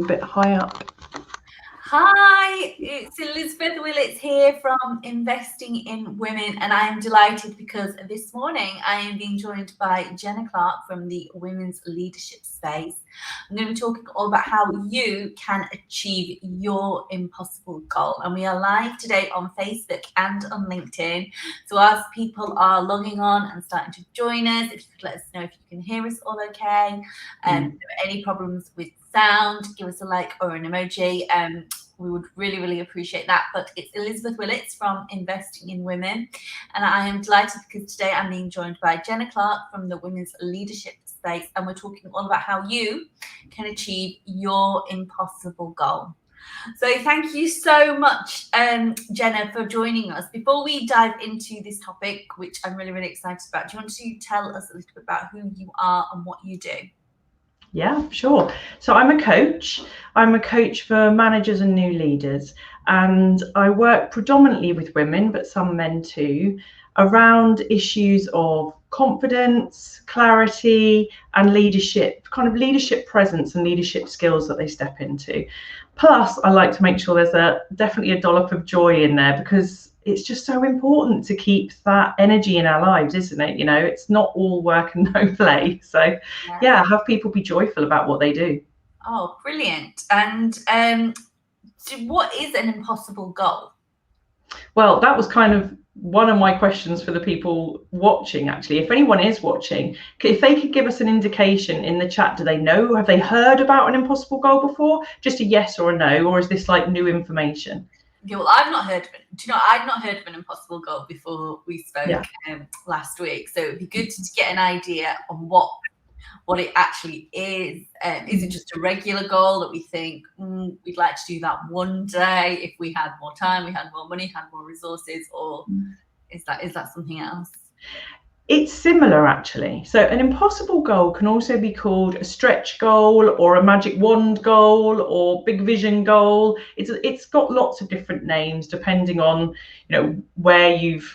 you a bit high up. Hi, it's Elizabeth Willits here from Investing in Women, and I am delighted because this morning I am being joined by Genna Clark from the Women's Leadership Space. I'm going to be talking all about how you can achieve your impossible goal, and we are live today on Facebook and on LinkedIn. So as people are logging on and starting to join us, if you could let us know if you can hear us all okay, if there are any problems with sound, give us a like or an emoji. We would really appreciate that. But it's Elizabeth Willits from Investing in Women, and I am delighted because today I'm being joined by Genna Clark from the Women's Leadership Space, and we're talking all about how you can achieve your impossible goal. So thank you so much, Genna, for joining us. Before we dive into this topic, which I'm really excited about, do you want to tell us a little bit about who you are and what you do? Yeah, sure. So I'm a coach. I'm a coach for managers and new leaders, and I work predominantly with women, but some men too, around issues of confidence, clarity, and leadership, kind of leadership presence and leadership skills that they step into. Plus, I like to make sure there's definitely a dollop of joy in there, because it's just so important to keep that energy in our lives, isn't it? You know, it's not all work and no play. So yeah, have people be joyful about what they do. Oh, brilliant. And so what is an impossible goal? Well, that was kind of one of my questions for the people watching, actually. If anyone is watching, if they could give us an indication in the chat, do they know, have they heard about an impossible goal before? Just a yes or a no, or is this like new information? Yeah, well, I've not heard of it. Do you know, I'd not heard of an impossible goal before we spoke last week. So it'd be good to get an idea on what it actually is. Is it just a regular goal that we think we'd like to do that one day if we had more time, we had more money, had more resources, or is that something else? It's similar, actually. So an impossible goal can also be called a stretch goal or a magic wand goal or big vision goal. It's got lots of different names depending on, you know,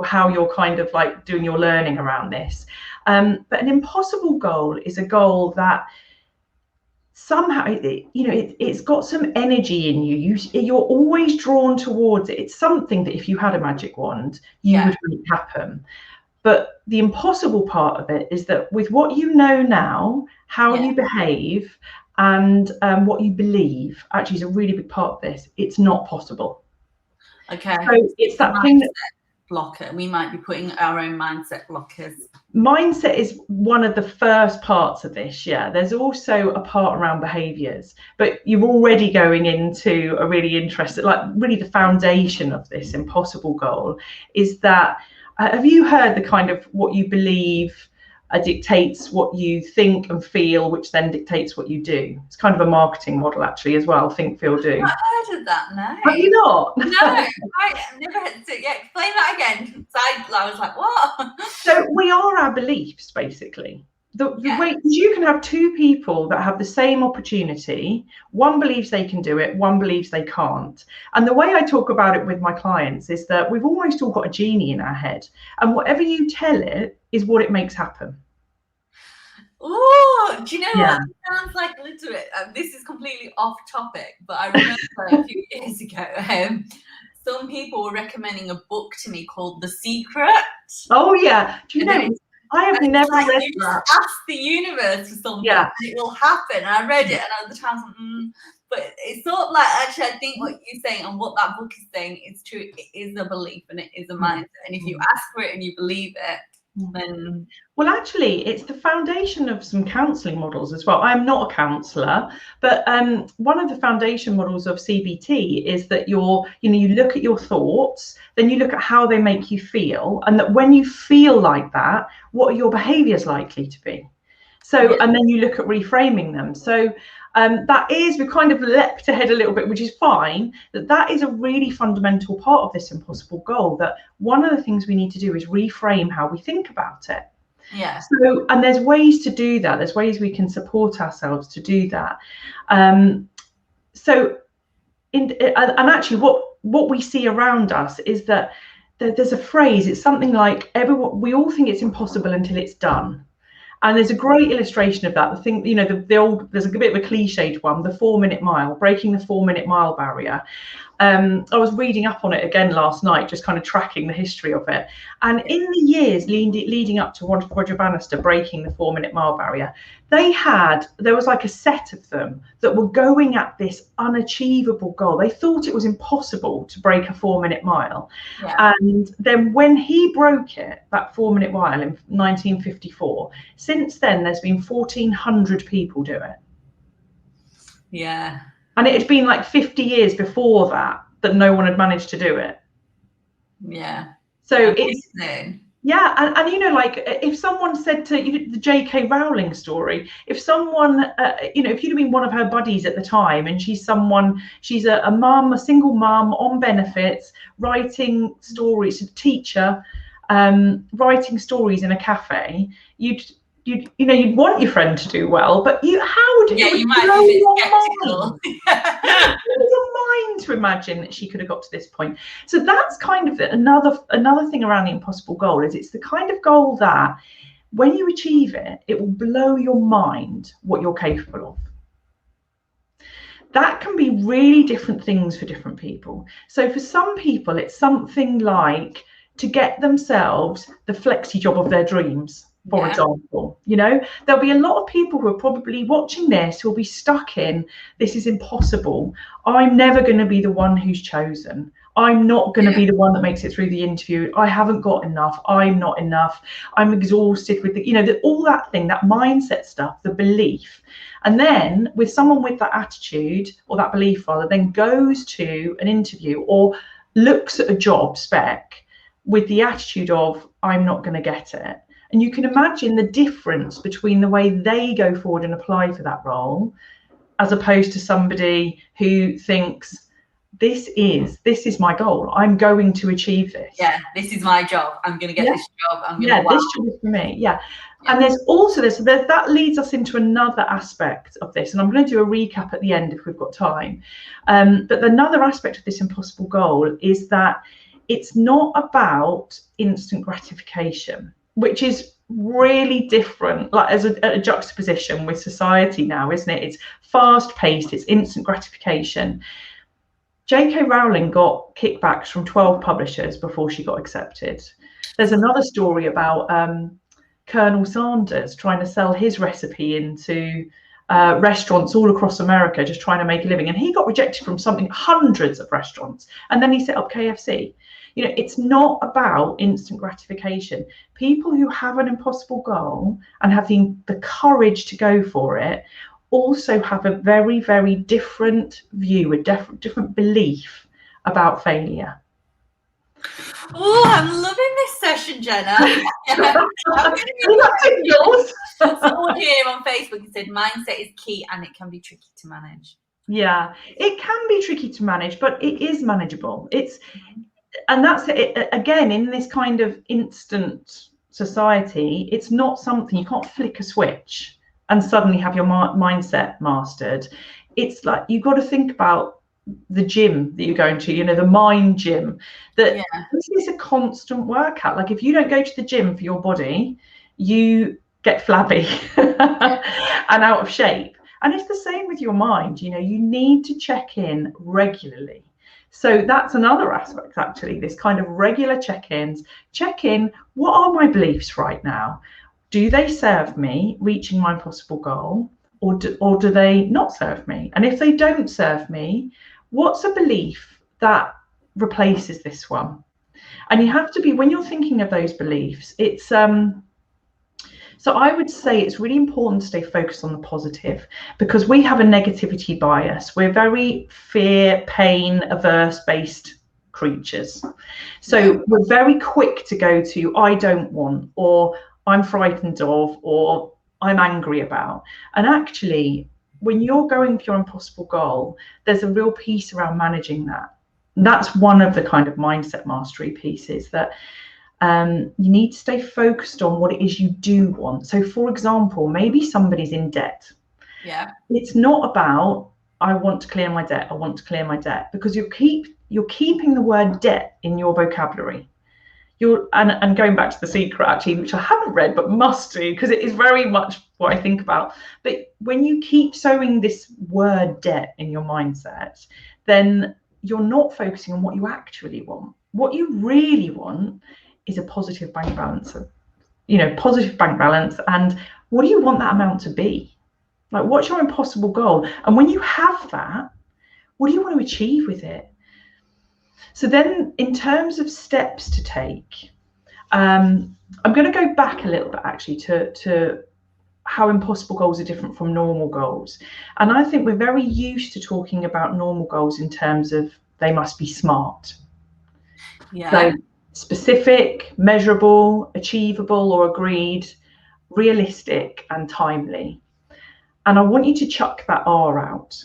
how you're kind of like doing your learning around this. But an impossible goal is a goal that somehow, it's got some energy in you. You're always drawn towards it. It's something that if you had a magic wand, you would make happen. But the impossible part of it is that with what you know now, how you behave, and what you believe, actually is a really big part of this. It's not possible. Okay. So it's that thing that blocker. We might be putting our own mindset blockers. Mindset is one of the first parts of this. Yeah, there's also a part around behaviors, but you're already going into a really interesting, like really the foundation of this impossible goal is that. Have you heard the kind of what you believe dictates what you think and feel, which then dictates what you do? It's kind of a marketing model, actually, as well. Think, feel, do. I've not heard of that, no. Have you not? No, I've never heard of it. Yeah, explain that again. So I was like, what? So we are our beliefs, basically. The way you can have two people that have the same opportunity, one believes they can do it, one believes they can't. And the way I talk about it with my clients is that we've almost all got a genie in our head, and whatever you tell it is what it makes happen. Oh, do you know what? It sounds like a little bit, this is completely off topic, but I remember a few years ago, some people were recommending a book to me called The Secret. Oh yeah, do you know? I have never read that. Ask the universe for something, and it will happen. And I read it, and at the time, I was like, but it's sort of like, actually, I think what you're saying and what that book is saying is true. It is a belief and it is a mindset. And if you ask for it and you believe it, then. Well, actually, it's the foundation of some counselling models as well. I'm not a counsellor, but one of the foundation models of CBT is that you look at your thoughts, then you look at how they make you feel, and that when you feel like that, what are your behaviours likely to be? So, and then you look at reframing them. So we kind of leapt ahead a little bit, which is fine. That is a really fundamental part of this impossible goal, that one of the things we need to do is reframe how we think about it. Yeah. So, and there's ways to do that. There's ways we can support ourselves to do that. And actually what we see around us is that there's a phrase, it's something like we all think it's impossible until it's done. And there's a great illustration of that. The thing, you know, there's a bit of a cliched one, the 4-minute mile, breaking the 4-minute mile barrier. I was reading up on it again last night, just kind of tracking the history of it. And in the years leading up to Roger Bannister breaking the 4-minute mile barrier, there was like a set of them that were going at this unachievable goal. They thought it was impossible to break a 4-minute mile. Yeah. And then when he broke it, that 4-minute mile in 1954, since then there's been 1,400 people do it. Yeah. And it had been like 50 years before that no one had managed to do it. Yeah. So and you know, like if someone said to you, the J.K. Rowling story, if someone, you know, if you'd have been one of her buddies at the time, and she's a mum, a single mum on benefits, writing stories, a teacher, writing stories in a cafe, you'd want your friend to do well, but you might be a bit skeptical. Your mind to imagine that she could have got to this point. So that's kind of another thing around the impossible goal, is it's the kind of goal that when you achieve it, it will blow your mind what you're capable of. That can be really different things for different people. So for some people, it's something like to get themselves the flexi job of their dreams. For example, you know, there'll be a lot of people who are probably watching this who will be stuck in, this is impossible. I'm never going to be the one who's chosen. I'm not going to be the one that makes it through the interview. I haven't got enough. I'm not enough. I'm exhausted with all that thing, that mindset stuff, the belief. And then with someone with that attitude, or that belief rather, then goes to an interview or looks at a job spec with the attitude of, I'm not going to get it. And you can imagine the difference between the way they go forward and apply for that role, as opposed to somebody who thinks, this is my goal. I'm going to achieve this. Yeah, this is my job. I'm going to get this job. This job is for me. Yeah. And there's also this, that leads us into another aspect of this. And I'm going to do a recap at the end if we've got time. But another aspect of this impossible goal is that it's not about instant gratification, which is really different, like as a juxtaposition with society now, isn't it? It's fast paced, it's instant gratification. J.K. Rowling got kickbacks from 12 publishers before she got accepted. There's another story about Colonel Sanders trying to sell his recipe into restaurants all across America, just trying to make a living. And he got rejected from hundreds of restaurants. And then he set up KFC. You know, it's not about instant gratification. People who have an impossible goal and have the courage to go for it also have a very, very different view, a different belief about failure. Oh, I'm loving this session, Genna. Someone here on Facebook said mindset is key and it can be tricky to manage. Yeah, it can be tricky to manage, but it is manageable. And that's it. Again, in this kind of instant society, it's not something you can't flick a switch and suddenly have your mindset mastered. It's like you've got to think about the gym that you're going to, you know, the mind gym. This is a constant workout. Like if you don't go to the gym for your body, you get flabby and out of shape. And it's the same with your mind. You know, you need to check in regularly. So that's another aspect, actually, this kind of regular check-ins. Check in, what are my beliefs right now? Do they serve me reaching my impossible goal, or do they not serve me? And if they don't serve me, what's a belief that replaces this one? And you have to be, when you're thinking of those beliefs, it's so I would say it's really important to stay focused on the positive, because we have a negativity bias. We're very fear, pain, averse based creatures. So we're very quick to go to, I don't want, or I'm frightened of, or I'm angry about. And actually, when you're going for your impossible goal, there's a real piece around managing that. And that's one of the kind of mindset mastery pieces, that you need to stay focused on what it is you do want. So, for example, maybe somebody's in debt. Yeah. It's not about, I want to clear my debt, I want to clear my debt, because you're keeping the word debt in your vocabulary. and going back to The Secret, actually, which I haven't read but must do because it is very much what I think about. But when you keep sowing this word debt in your mindset, then you're not focusing on what you actually want. What you really want is a positive bank balance, positive bank balance. And what do you want that amount to be? Like, what's your impossible goal? And when you have that, what do you want to achieve with it? So then, in terms of steps to take, I'm going to go back a little bit actually to how impossible goals are different from normal goals. And I think we're very used to talking about normal goals in terms of they must be SMART. Yeah. So specific, measurable, achievable or agreed, realistic and timely. And I want you to chuck that R out.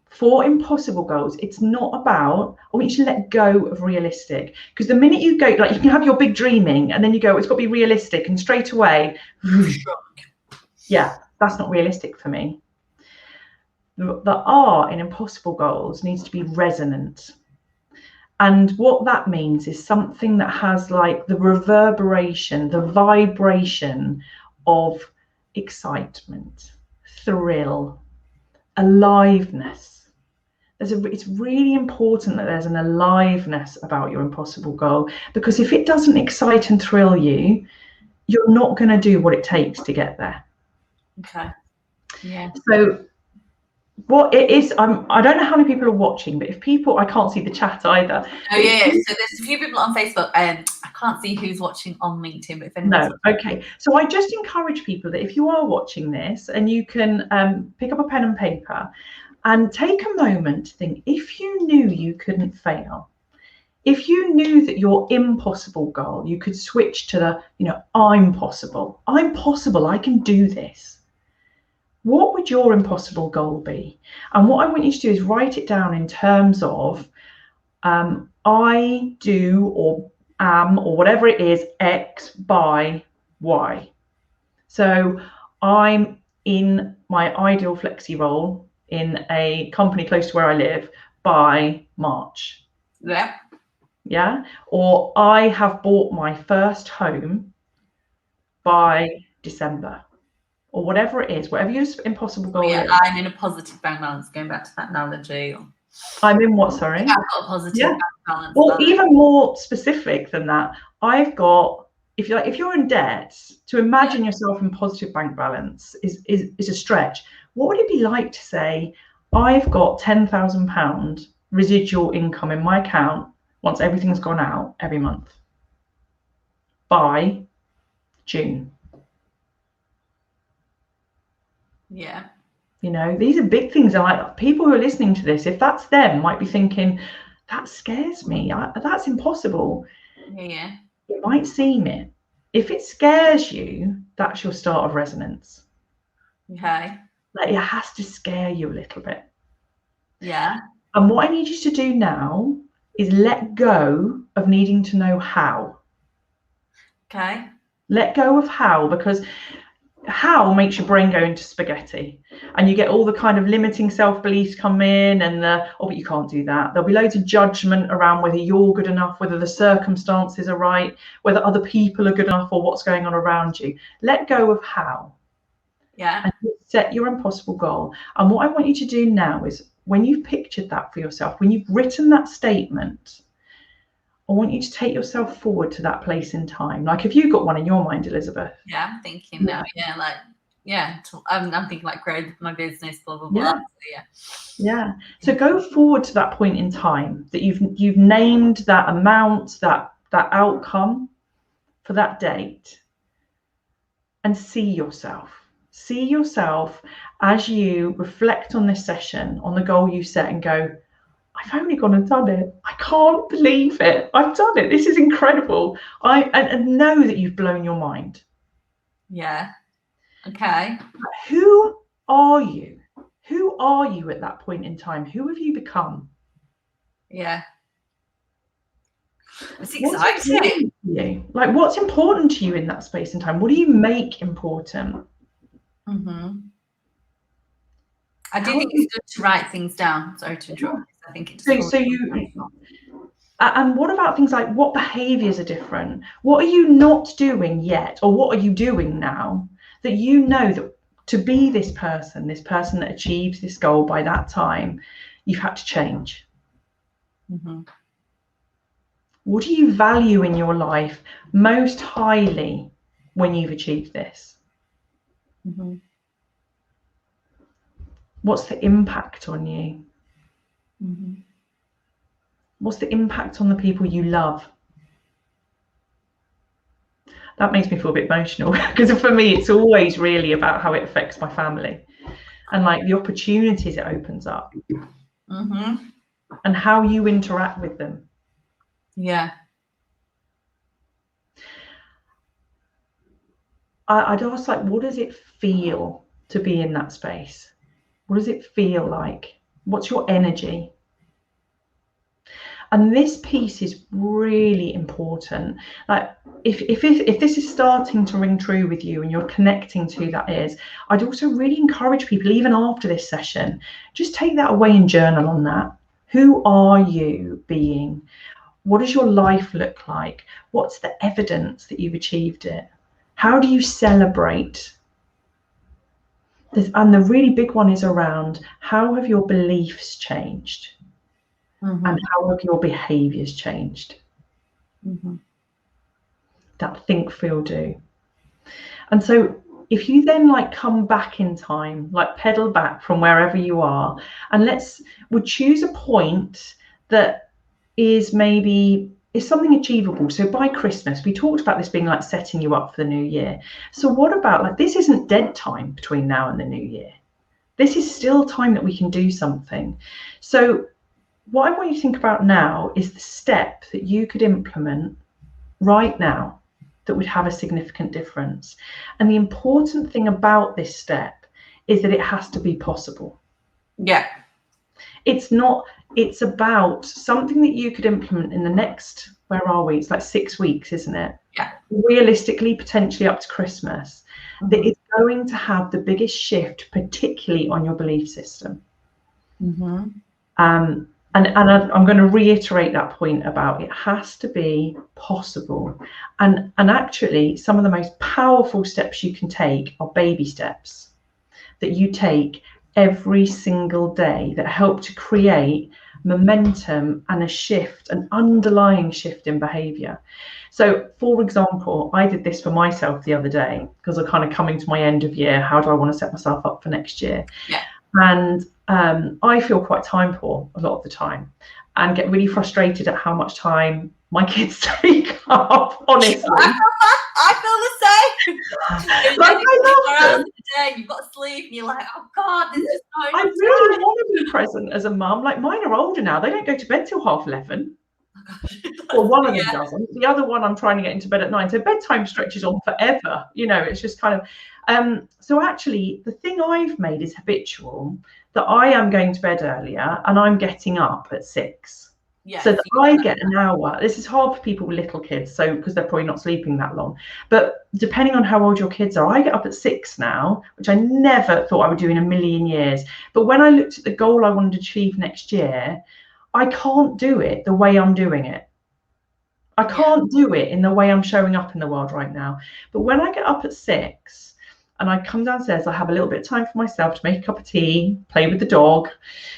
For impossible goals, it's not about, I want you to let go of realistic. Because the minute you go, like, you can have your big dreaming and then you go, it's got to be realistic, and straight away, yeah, that's not realistic for me. The R in impossible goals needs to be resonant. And what that means is something that has like the reverberation, the vibration of excitement, thrill, aliveness. It's really important that there's an aliveness about your impossible goal, because if it doesn't excite and thrill you, you're not going to do what it takes to get there. Okay. Yeah. So what it is, I don't know how many people are watching, but if people, I can't see the chat either. Oh yeah. So there's a few people on Facebook. I can't see who's watching on LinkedIn, but if anyone's okay. So I just encourage people that if you are watching this, and you can pick up a pen and paper and take a moment to think, if you knew you couldn't fail, if you knew that your impossible goal, you could switch to the, I'm possible, I can do this. What would your impossible goal be? And what I want you to do is write it down in terms of I do or am or whatever it is, X by Y. So I'm in my ideal flexi role in a company close to where I live by March. Yeah. Yeah. Or I have bought my first home by December. Or whatever it is, whatever your impossible goal is. I'm in a positive bank balance, going back to that analogy. I'm in what, sorry? I've got a positive bank balance. Or even more specific than that, I've got, if you're in debt, to imagine yourself in positive bank balance is a stretch. What would it be like to say, I've got £10,000 residual income in my account once everything's gone out every month by June? Yeah. These are big things. And like, people who are listening to this, if that's them, might be thinking, that scares me. That's impossible. Yeah. It might seem it. If it scares you, that's your start of resonance. Okay. Like, it has to scare you a little bit. Yeah. And what I need you to do now is let go of needing to know how. Okay. Let go of how, because how makes your brain go into spaghetti, and you get all the kind of limiting self-beliefs come in, and but you can't do that. There'll be loads of judgment around whether you're good enough, whether the circumstances are right, whether other people are good enough, or what's going on around you. Let go of how. Yeah. And set your impossible goal. And what I want you to do now is, when you've pictured that for yourself, when you've written that statement, I want you to take yourself forward to that place in time. Like, have you got one in your mind, Elizabeth? Yeah, I'm thinking now. Yeah, I'm thinking like growth my business, blah blah blah. Yeah. So go forward to that point in time that you've named that amount, that outcome for that date, and see yourself. See yourself as you reflect on this session, on the goal you set, and go, I've only gone and done it. I can't believe it. I've done it. This is incredible. And know that you've blown your mind. Yeah. Okay. Who are you? Who are you at that point in time? Who have you become? Yeah. It's exciting. Like, what's important to you in that space and time? What do you make important? Mm-hmm. I do think it's good to write things down. Sorry to interrupt. I think it's so you And what about things like, what behaviors are different? What are you not doing yet? Or what are you doing now that you know that to be this person that achieves this goal by that time, you've had to change? Mm-hmm. What do you value in your life most highly when you've achieved this? Mm-hmm. What's the impact on you? Mm-hmm. What's the impact on the people you love? That makes me feel a bit emotional because for me, it's always really about how it affects my family and like the opportunities it opens up. Mm-hmm. And how you interact with them. Yeah. I'd ask, like, what does it feel to be in that space? What does it feel like? What's your energy? And this piece is really important. Like, if this is starting to ring true with you and you're connecting to that is, I'd also really encourage people, even after this session, just take that away and journal on that. Who are you being? What does your life look like? What's the evidence that you've achieved it? How do you celebrate? And the really big one is around, how have your beliefs changed? Mm-hmm. And how have your behaviours changed? Mm-hmm. That think, feel, do. And so if you then like come back in time, like pedal back from wherever you are, and we'll choose a point that is something achievable. So by Christmas, we talked about this being like setting you up for the new year. So what about, like, this isn't dead time between now and the new year. This is still time that we can do something. So what I want you to think about now is the step that you could implement right now that would have a significant difference. And the important thing about this step is that it has to be possible. Yeah. It's about something that you could implement in the next, where are we? It's like 6 weeks, isn't it? Yeah. Realistically, potentially up to Christmas, Mm-hmm. that it's going to have the biggest shift, particularly on your belief system. Mm-hmm. And I'm going to reiterate that point about it has to be possible. And actually, some of the most powerful steps you can take are baby steps that you take every single day that help to create momentum and a shift, an underlying shift in behavior. So, for example, I did this for myself the other day because I'm kind of coming to my end of year. How do I want to set myself up for next year? Yeah. And I feel quite time poor a lot of the time and get really frustrated at how much time my kids take up, honestly. I feel the same. Like, I love them. Day, you've got to sleep and you're like, oh God, there's just no I really want to be present as a mum. Like, mine are older now. They don't go to bed till 11:30. Well, one of them doesn't. The other one, I'm trying to get into bed at 9. So bedtime stretches on forever. You know, it's just kind of... so actually, the thing I've made is habitual, that I am going to bed earlier and I'm getting up at 6. Yes, so that I get an hour. This is hard for people with little kids, so because they're probably not sleeping that long. But depending on how old your kids are, I get up at 6 now, which I never thought I would do in a million years. But when I looked at the goal I wanted to achieve next year, I can't do it the way I'm doing it. I can't do it in the way I'm showing up in the world right now. But when I get up at 6 and I come downstairs, I have a little bit of time for myself to make a cup of tea, play with the dog,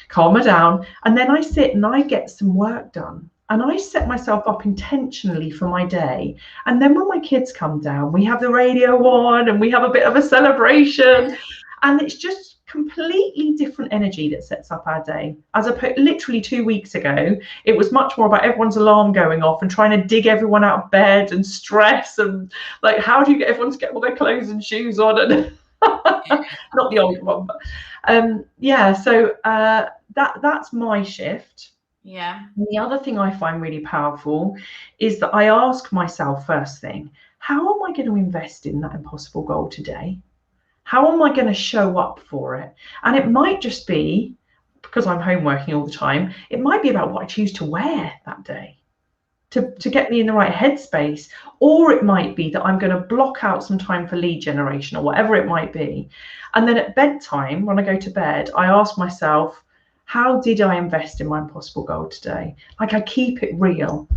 calm her down. And then I sit and I get some work done. And I set myself up intentionally for my day. And then when my kids come down, we have the radio on and we have a bit of a celebration. And it's just completely different energy that sets up our day. As opposed, literally 2 weeks ago, it was much more about everyone's alarm going off and trying to dig everyone out of bed and stress and like, how do you get everyone to get all their clothes and shoes on? And not the old one, but so that's my shift. Yeah. And the other thing I find really powerful is that I ask myself first thing, how am I going to invest in that impossible goal today? How am I going to show up for it? And it might just be, because I'm home working all the time, it might be about what I choose to wear that day to get me in the right headspace. Or it might be that I'm going to block out some time for lead generation or whatever it might be. And then at bedtime, when I go to bed, I ask myself, How did I invest in my impossible goal today? Like, I keep it real.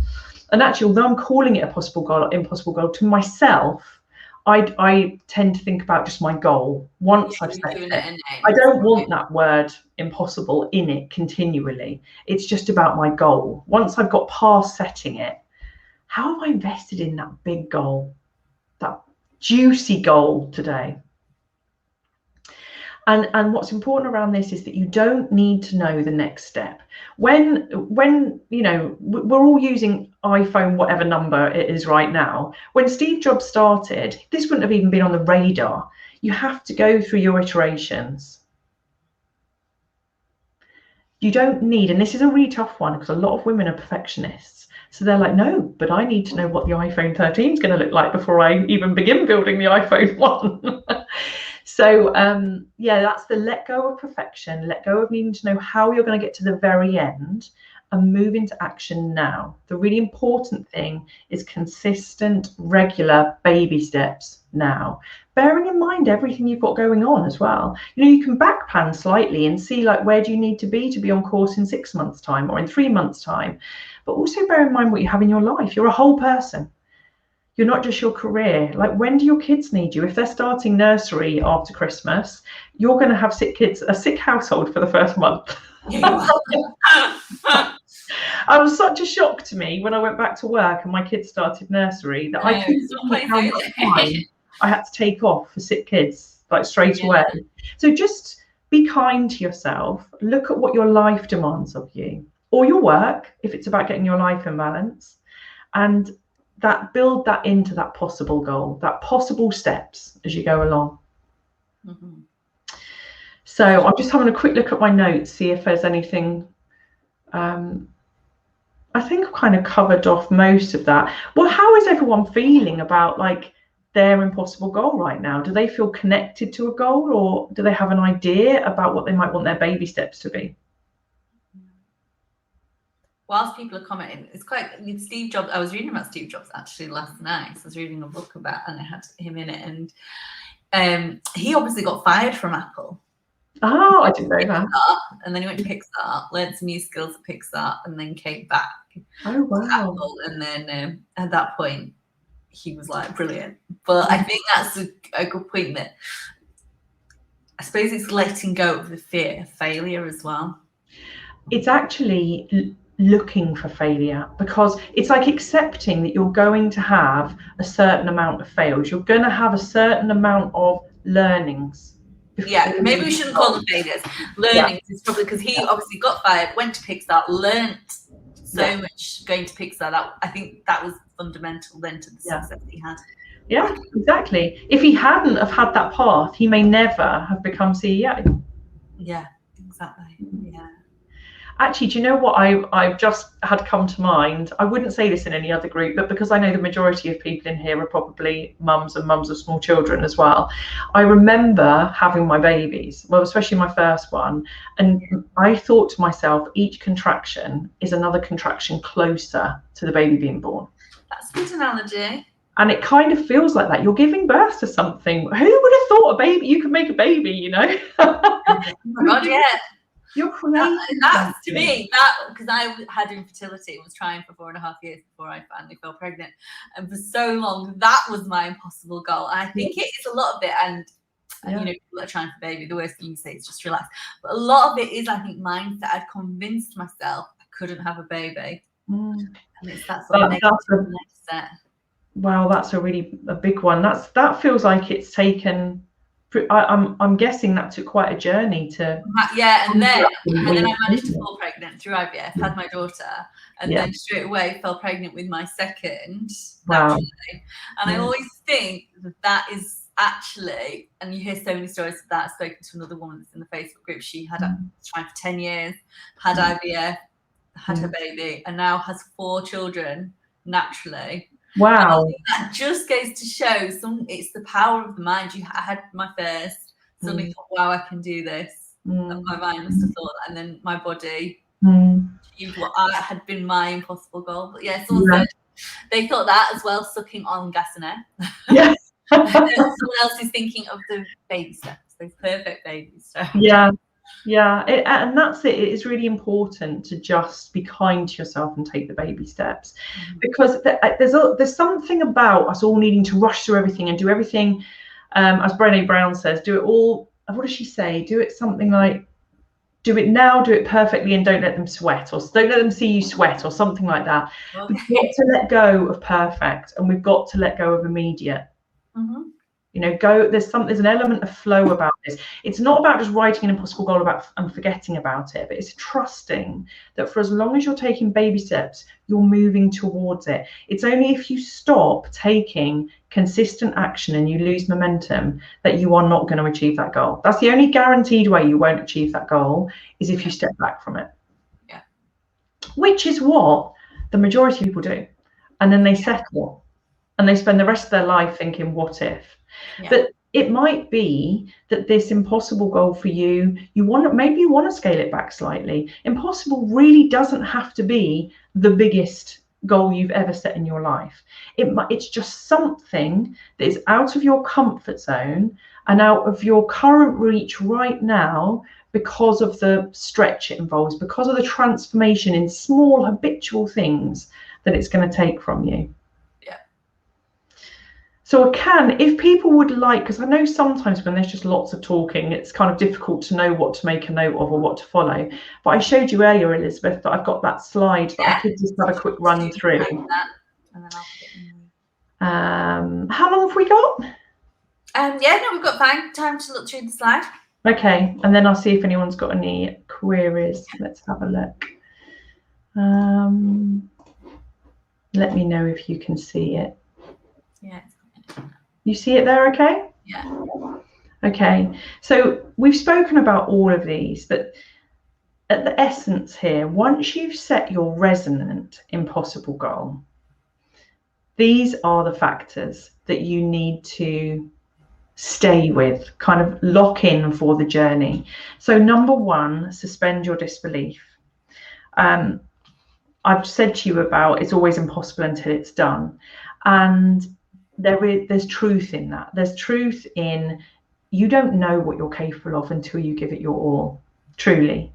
And actually, although I'm calling it a impossible goal to myself, I tend to think about just my goal once I've set it. I don't want that word impossible in it continually. It's just about my goal. Once I've got past setting it, how have I invested in that big goal, that juicy goal today? And what's important around this is that you don't need to know the next step. When you know, we're all using iPhone, whatever number it is right now. When Steve Jobs started, this wouldn't have even been on the radar. You have to go through your iterations. You don't need, and this is a really tough one because a lot of women are perfectionists. So they're like, no, but I need to know what the iPhone 13 is going to look like before I even begin building the iPhone 1. So yeah, that's the let go of perfection, let go of needing to know how you're going to get to the very end, and move into action now. The really important thing is consistent, regular baby steps now, bearing in mind everything you've got going on as well. You know, you can back plan slightly and see, like, where do you need to be on course in 6 months' time or in 3 months' time, but also bear in mind what you have in your life. You're a whole person. You're not just your career. Like, when do your kids need you? If they're starting nursery after Christmas, you're going to have sick kids, a sick household for the first month. It was such a shock to me when I went back to work and my kids started nursery that I couldn't believe how much time I had to take off for sick kids, like, straight away. So just be kind to yourself. Look at what your life demands of you, or your work, if it's about getting your life in balance, and build that into that possible goal, that possible steps as you go along. Mm-hmm. So I'm just having a quick look at my notes, see if there's anything. I think I've kind of covered off most of that. Well, how is everyone feeling about, like, their impossible goal right now? Do they feel connected to a goal, or do they have an idea about what they might want their baby steps to be? Whilst people are commenting, it's quite, Steve Jobs, I was reading about Steve Jobs actually last night. So I was reading a book about, and it had him in it, and he obviously got fired from Apple. Oh, I didn't know that. And then he went to Pixar, learned some new skills at Pixar, and then came back. Oh, wow. To Apple. And then at that point, he was like, brilliant. But I think that's a good point, that I suppose it's letting go of the fear of failure as well. It's actually looking for failure, because it's like accepting that you're going to have a certain amount of fails. You're going to have a certain amount of learnings. Yeah, maybe we shouldn't call them failures. Learnings is probably, because he obviously got fired, went to Pixar, learnt so much going to Pixar. That, I think that was fundamental then to the success he had. Yeah, exactly. If he hadn't have had that path, he may never have become CEO. Yeah, exactly. Yeah. Actually, do you know what I've just had come to mind? I wouldn't say this in any other group, but because I know the majority of people in here are probably mums and mums of small children as well. I remember having my babies, well, especially my first one, and I thought to myself, each contraction is another contraction closer to the baby being born. That's a good analogy. And it kind of feels like that. You're giving birth to something. Who would have thought a baby, you could make a baby, you know? Oh my God, yeah. You're creating that's to me, that, because I had infertility and was trying for 4.5 years before I finally fell pregnant, and for so long that was my impossible goal. And I think it is a lot of it, and you know, people are trying for baby, the worst thing you say is just relax, but a lot of it is, I think, mindset. I'd convinced myself I couldn't have a baby, and it's that sort of negative mindset. Wow, that's a big one. That feels like it's taken. I'm guessing that took quite a journey to. Yeah, and then I managed to fall pregnant through IVF, had my daughter, and then straight away fell pregnant with my second. Wow. Naturally. And I always think that is actually, and you hear so many stories of that. I've spoken to another woman that's in the Facebook group. She had tried for 10 years, had IVF, had her baby, and now has 4 children naturally. Wow. That just goes to show it's the power of the mind. I had my first, suddenly thought, wow, I can do this. And my mind must have thought that, and then my body achieved what had been my impossible goal. But yeah, someone said they thought that as well, sucking on gas and air. Someone else is thinking of the baby steps, those perfect baby steps. Yeah. Yeah, and that's it. It is really important to just be kind to yourself and take the baby steps, because there's something about us all needing to rush through everything and do everything, as Brené Brown says, do it all. What does she say? Do it something like, do it now, do it perfectly, and don't let them sweat, or don't let them see you sweat, or something like that. Okay. We've got to let go of perfect, and we've got to let go of immediate. You know, there's an element of flow about this. It's not about just writing an impossible goal and forgetting about it, but it's trusting that for as long as you're taking baby steps, you're moving towards it. It's only if you stop taking consistent action and you lose momentum that you are not going to achieve that goal. That's the only guaranteed way you won't achieve that goal, is if you step back from it. Yeah. Which is what the majority of people do. And then they settle and they spend the rest of their life thinking, what if? Yeah. But it might be that this impossible goal for you, maybe you want to scale it back slightly. Impossible really doesn't have to be the biggest goal you've ever set in your life. It's just something that is out of your comfort zone and out of your current reach right now, because of the stretch it involves, because of the transformation in small habitual things that it's going to take from you. So if people would like, because I know sometimes when there's just lots of talking, it's kind of difficult to know what to make a note of or what to follow. But I showed you earlier, Elizabeth, that I've got that slide that I could just have a quick run through. How long have we got? We've got time to look through the slide. Okay, and then I'll see if anyone's got any queries. Let's have a look. Let me know if you can see it. Yeah. You see it there, okay? Yeah. Okay, so we've spoken about all of these, but at the essence here, once you've set your resonant impossible goal, these are the factors that you need to stay with, kind of lock in for the journey. So number one, suspend your disbelief. I've said to you about it's always impossible until it's done. And there's truth in that. There's truth in, you don't know what you're capable of until you give it your all, truly.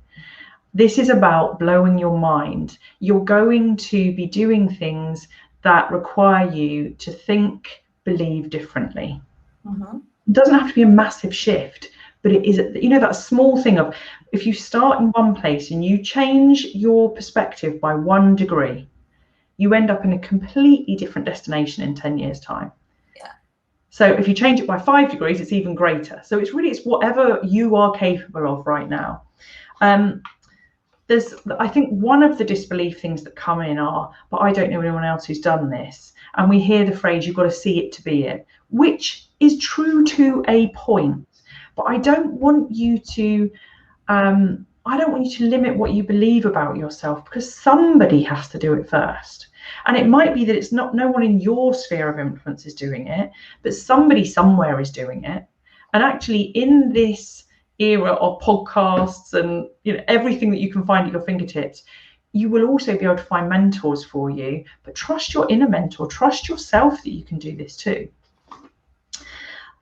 This is about blowing your mind. You're going to be doing things that require you to think, believe differently. It doesn't have to be a massive shift, but it is, that small thing of, if you start in one place and you change your perspective by 1 degree, you end up in a completely different destination in 10 years' time. Yeah. So if you change it by 5 degrees, it's even greater. So it's whatever you are capable of right now. I think one of the disbelief things that come in are, but I don't know anyone else who's done this. And we hear the phrase, you've got to see it to be it, which is true to a point. But I don't want you to limit what you believe about yourself, because somebody has to do it first. And it might be that it's no one in your sphere of influence is doing it, but somebody somewhere is doing it. And actually, in this era of podcasts and everything that you can find at your fingertips, you will also be able to find mentors for you. But trust your inner mentor, trust yourself that you can do this too.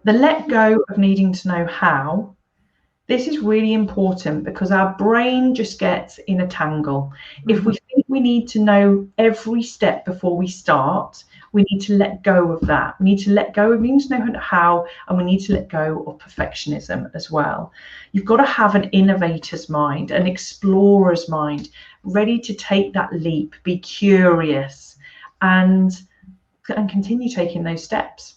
The let go of needing to know how. This is really important, because our brain just gets in a tangle. If we think we need to know every step before we start, we need to let go of that. We need to let go of needing to know how, and we need to let go of perfectionism as well. You've got to have an innovator's mind, an explorer's mind, ready to take that leap, be curious, and continue taking those steps.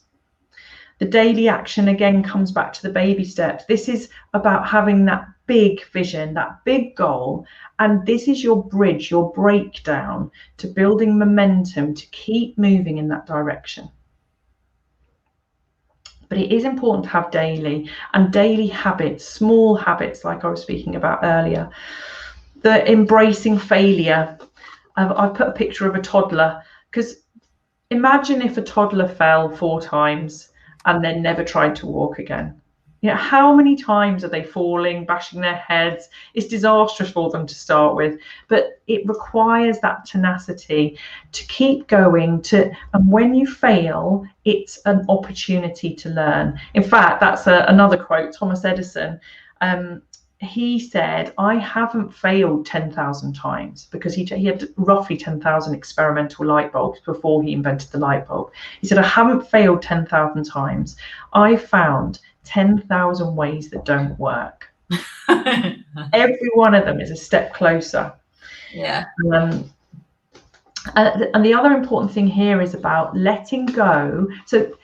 The daily action again comes back to the baby steps. This is about having that big vision, that big goal. And this is your bridge, your breakdown to building momentum to keep moving in that direction. But it is important to have daily habits, small habits, like I was speaking about earlier. The embracing failure. I've put a picture of a toddler, because imagine if a toddler fell 4 times and then never tried to walk again. How many times are they falling, bashing their heads? It's disastrous for them to start with, but it requires that tenacity to keep going. And when you fail, it's an opportunity to learn. In fact, that's another quote, Thomas Edison. he said, I haven't failed 10,000 times, because he had roughly 10,000 experimental light bulbs before he invented the light bulb. He said, I haven't failed 10,000 times. I found 10,000 ways that don't work. Every one of them is a step closer. Yeah. And the other important thing here is about letting go. So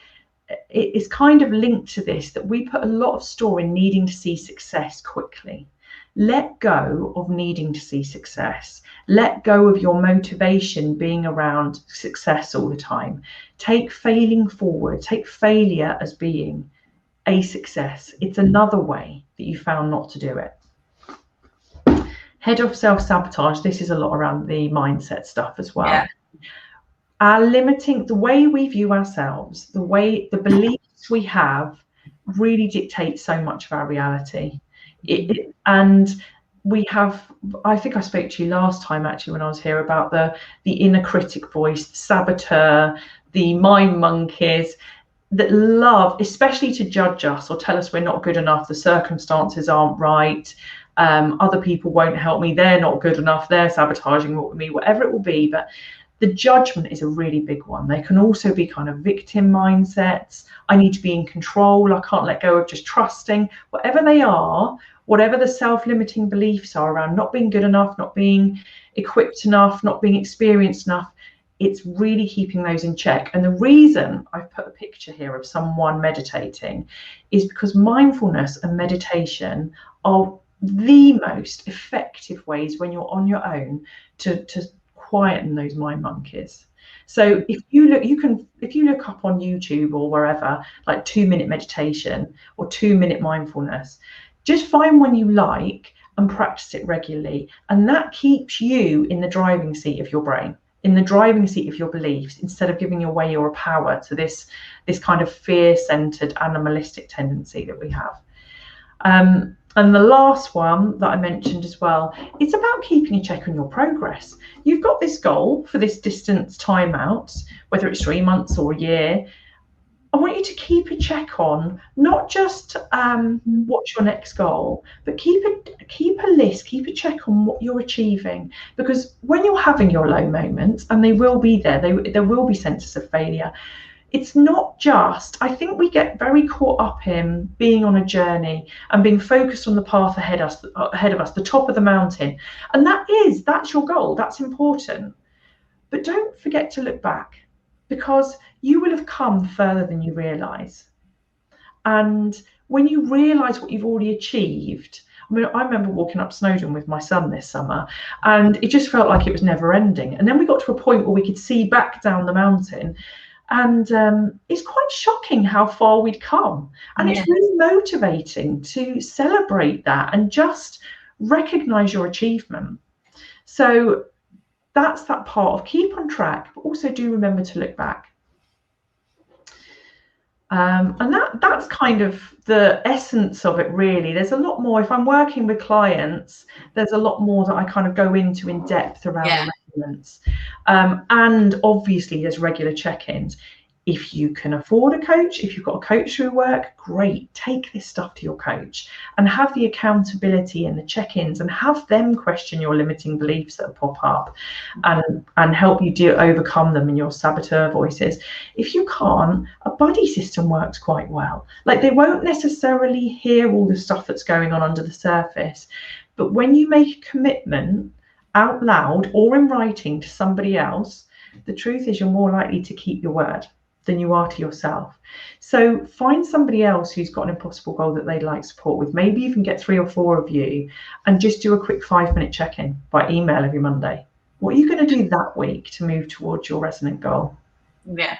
it's kind of linked to this, that we put a lot of store in needing to see success quickly. Let go of needing to see success. Let go of your motivation being around success all the time. Take failing forward. Take failure as being a success. It's another way that you found not to do it. Head off self-sabotage. This is a lot around the mindset stuff as well. Yeah. Our limiting, the way we view ourselves, the beliefs we have really dictate so much of our reality. And we have, I think I spoke to you last time actually when I was here about the inner critic voice, the saboteur, the mind monkeys that love, especially to judge us or tell us we're not good enough, the circumstances aren't right, other people won't help me, they're not good enough, they're sabotaging me, whatever it will be. But the judgment is a really big one. They can also be kind of victim mindsets. I need to be in control. I can't let go of just trusting. Whatever they are, whatever the self-limiting beliefs are around not being good enough, not being equipped enough, not being experienced enough, it's really keeping those in check. And the reason I've put a picture here of someone meditating is because mindfulness and meditation are the most effective ways when you're on your own to quieten those mind monkeys. So if you look up on YouTube or wherever, like 2-minute meditation or 2-minute mindfulness, just find one you like and practice it regularly. And that keeps you in the driving seat of your brain, in the driving seat of your beliefs, instead of giving away your power to this kind of fear-centered animalistic tendency that we have. And the last one that I mentioned as well, it's about keeping a check on your progress. You've got this goal for this distance timeout, whether it's 3 months or a year. I want you to keep a check on not just what's your next goal, but keep a list, keep a check on what you're achieving. Because when you're having your low moments, and they will be there will be senses of failure. It's not just, I think we get very caught up in being on a journey and being focused on the path ahead of us, the top of the mountain. And that's your goal, that's important. But don't forget to look back, because you will have come further than you realise. And when you realise what you've already achieved, I remember walking up Snowdon with my son this summer, and it just felt like it was never ending. And then we got to a point where we could see back down the mountain. And it's quite shocking how far we'd come. And It's really motivating to celebrate that and just recognise your achievement. So that's that part of keep on track, but also do remember to look back. And that's kind of the essence of it, really. There's a lot more. If I'm working with clients, there's a lot more that I kind of go into in depth around the resonance. And obviously there's regular check-ins. If you can afford a coach, if you've got a coach through work, great. Take this stuff to your coach and have the accountability and the check-ins, and have them question your limiting beliefs that pop up and help you overcome them in your saboteur voices. If you can't, a buddy system works quite well. Like, they won't necessarily hear all the stuff that's going on under the surface, but when you make a commitment out loud or in writing to somebody else, the truth is you're more likely to keep your word than you are to yourself. So find somebody else who's got an impossible goal that they'd like support with. Maybe even get 3 or 4 of you and just do a quick 5-minute check-in by email every Monday. What are you going to do that week to move towards your resonant goal? Yeah.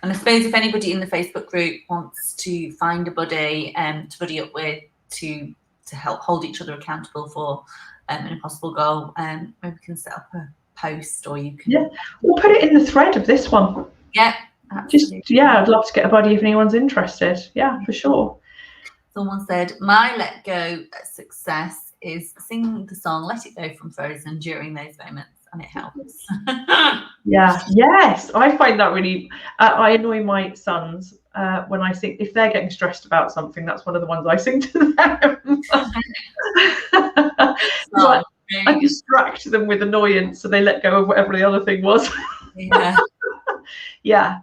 And I suppose if anybody in the Facebook group wants to find a buddy to buddy up with to help hold each other accountable for an impossible goal, maybe we can set up a post, or you can... Yeah, we'll put it in the thread of this one. Yeah. Absolutely. I'd love to get a buddy if anyone's interested. Yeah, for sure. Someone said, my let go success is sing the song Let It Go from Frozen during those moments, and it helps. Yes, I find that really, I annoy my sons when I sing. If they're getting stressed about something, that's one of the ones I sing to them. So I distract them with annoyance, so they let go of whatever the other thing was. Yeah,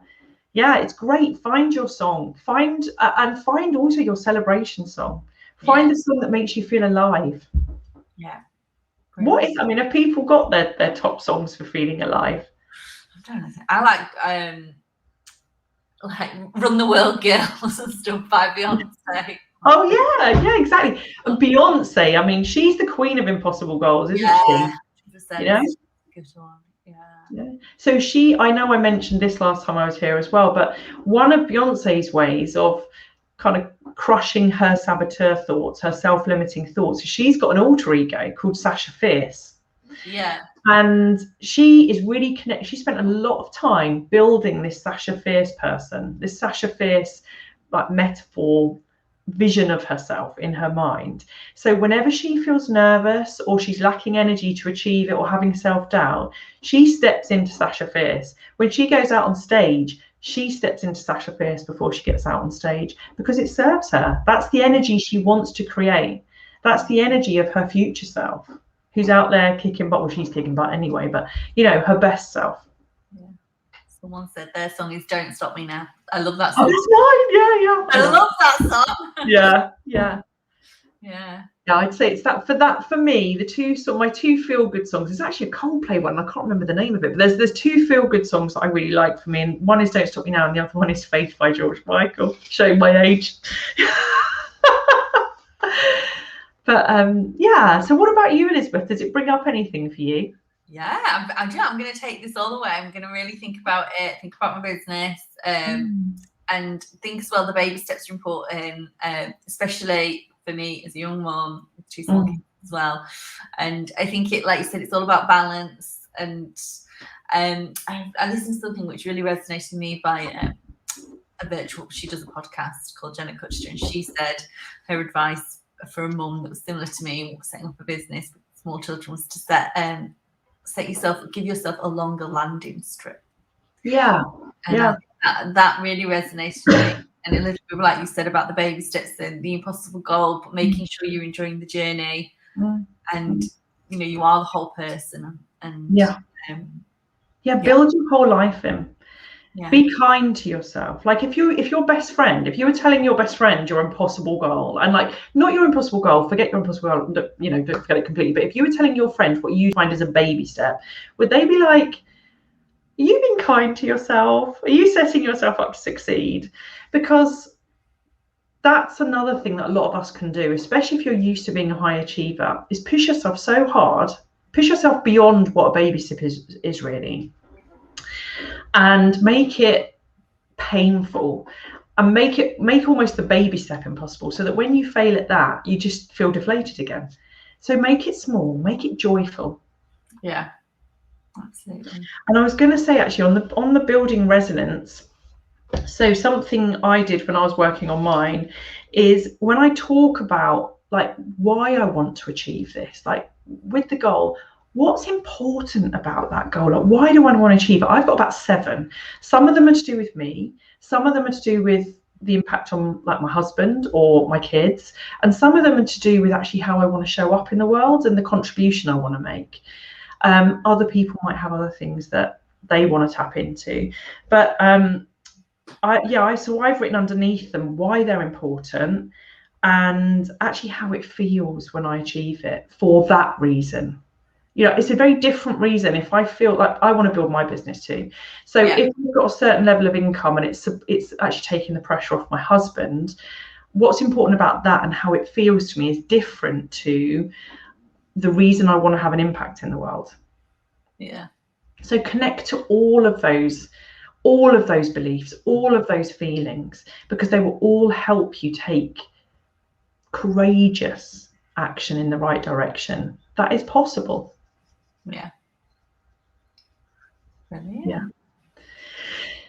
it's great. Find your song. Find also your celebration song. Find the song that makes you feel alive. Yeah. I mean, have people got their top songs for feeling alive? I'm trying to think. I like Run the World Girls and stuff by Beyonce. Oh yeah, exactly. And Beyonce, I mean, she's the queen of impossible goals, isn't she? 100%. You know? Good one. Yeah. So I know I mentioned this last time I was here as well, but one of Beyonce's ways of kind of crushing her saboteur thoughts, her self-limiting thoughts, is she's got an alter ego called Sasha Fierce. Yeah. And she is really connected. She spent a lot of time building this Sasha Fierce person, this Sasha Fierce like metaphor vision of herself in her mind. So whenever she feels nervous or she's lacking energy to achieve it or having self-doubt, she steps into Sasha Fierce. When she goes out on stage, she steps into Sasha Fierce before she gets out on stage, because it serves her. That's the energy she wants to create. That's the energy of her future self, who's out there kicking butt. Well, she's kicking butt anyway, but you know, her best self. Yeah. Someone said their song is "Don't Stop Me Now." I love that song. Oh, that's mine. I love that song. Yeah. I'd say it's for me, my two feel-good songs. It's actually a Coldplay one. I can't remember the name of it, but there's two feel-good songs that I really like for me, and one is "Don't Stop Me Now" and the other one is "Faith" by George Michael. Showing my age. But so what about you, Elizabeth? Does it bring up anything for you? Yeah, I'm going to take this all the way. I'm going to really think about it, think about my business, and think as well the baby steps are important, especially for me as a young mom with two small kids as well. And I think it, like you said, it's all about balance. And I listened to something which really resonated with me by she does a podcast called Genna Clark, and she said her advice for a mum that was similar to me, setting up a business with small children, was to give yourself a longer landing strip. That really resonated with me. And Elizabeth, like you said about the baby steps and the impossible goal, but making sure you're enjoying the journey, and you know, you are the whole person, and build your whole life in. Be kind to yourself. Like if you were telling your best friend your impossible goal, and like not your impossible goal, forget your impossible goal, you know, don't forget it completely. But if you were telling your friend what you find as a baby step, would they be like, are you being kind to yourself? Are you setting yourself up to succeed? Because that's another thing that a lot of us can do, especially if you're used to being a high achiever, is push yourself so hard, push yourself beyond what a baby step is really. And make it painful, and make almost the baby step impossible, so that when you fail at that, you just feel deflated again. So make it small, make it joyful. Yeah, absolutely. And I was going to say, actually, on the building resonance, so something I did when I was working on mine is, when I talk about like why I want to achieve this, like with the goal, what's important about that goal? Like, why do I want to achieve it? I've got about 7. Some of them are to do with me. Some of them are to do with the impact on like my husband or my kids. And some of them are to do with actually how I want to show up in the world and the contribution I want to make. Other people might have other things that they want to tap into. But so I've written underneath them why they're important, and actually how it feels when I achieve it for that reason. You know, it's a very different reason if I feel like I want to build my business too. So if we've got a certain level of income and it's actually taking the pressure off my husband, what's important about that and how it feels to me is different to the reason I want to have an impact in the world. Yeah. So connect to all of those beliefs, all of those feelings, because they will all help you take courageous action in the right direction. That is possible. Yeah. Brilliant. Yeah.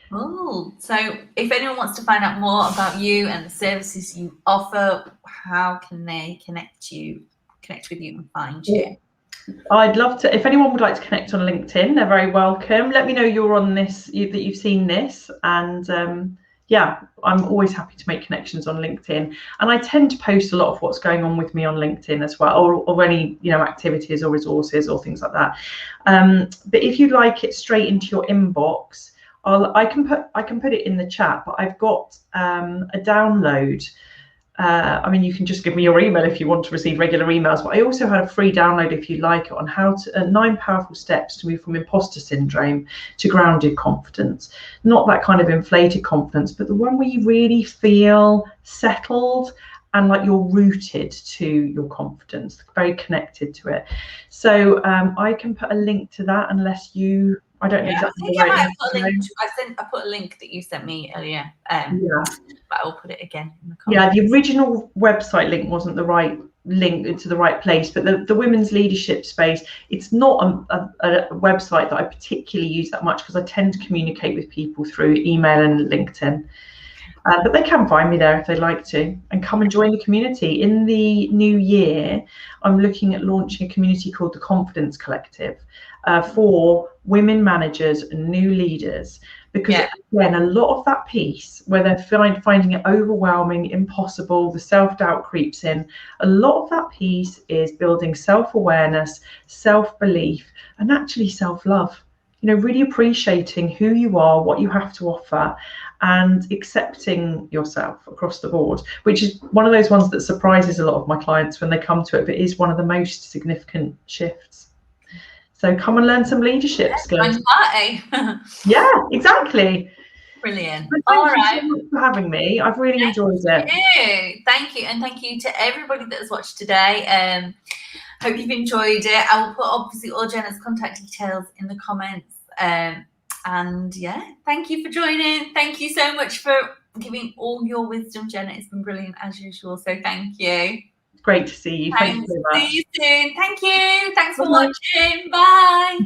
Cool. So if anyone wants to find out more about you and the services you offer, how can they connect with you and find you? I'd love to. If anyone would like to connect on LinkedIn, they're very welcome. Let me know you're on this, that you've seen this, and yeah, I'm always happy to make connections on LinkedIn, and I tend to post a lot of what's going on with me on LinkedIn as well, or any activities or resources or things like that. But if you'd like it straight into your inbox, I can put it in the chat. But I've got a download. I mean, you can just give me your email if you want to receive regular emails, but I also had a free download if you like it on how to 9 powerful steps to move from imposter syndrome to grounded confidence. Not that kind of inflated confidence, but the one where you really feel settled and like you're rooted to your confidence, very connected to it. So I can put a link to that, unless you, I don't know exactly the right link. I put a link that you sent me earlier. Yeah. But I'll put it again in the comments. Yeah, the original website link wasn't the right link to the right place, but the women's leadership space, it's not a website that I particularly use that much, because I tend to communicate with people through email and LinkedIn. But they can find me there if they'd like to, and come and join the community. In the new year, I'm looking at launching a community called the Confidence Collective for women managers and new leaders, because again, a lot of that piece where they're finding it overwhelming, impossible, the self-doubt creeps in, a lot of that piece is building self-awareness, self-belief, and actually self-love. Really appreciating who you are, what you have to offer, and accepting yourself across the board, which is one of those ones that surprises a lot of my clients when they come to it, but is one of the most significant shifts. So come and learn some leadership skills. Yeah, exactly. Brilliant. All right. Thank you so much for having me. I've really enjoyed it. Thank you. And thank you to everybody that has watched today. Hope you've enjoyed it. I will put obviously all Genna's contact details in the comments. And yeah, thank you for joining. Thank you so much for giving all your wisdom, Genna. It's been brilliant as usual. So thank you. Great to see you. Thank you so much. See you soon. Thank you. Thanks for watching. Bye.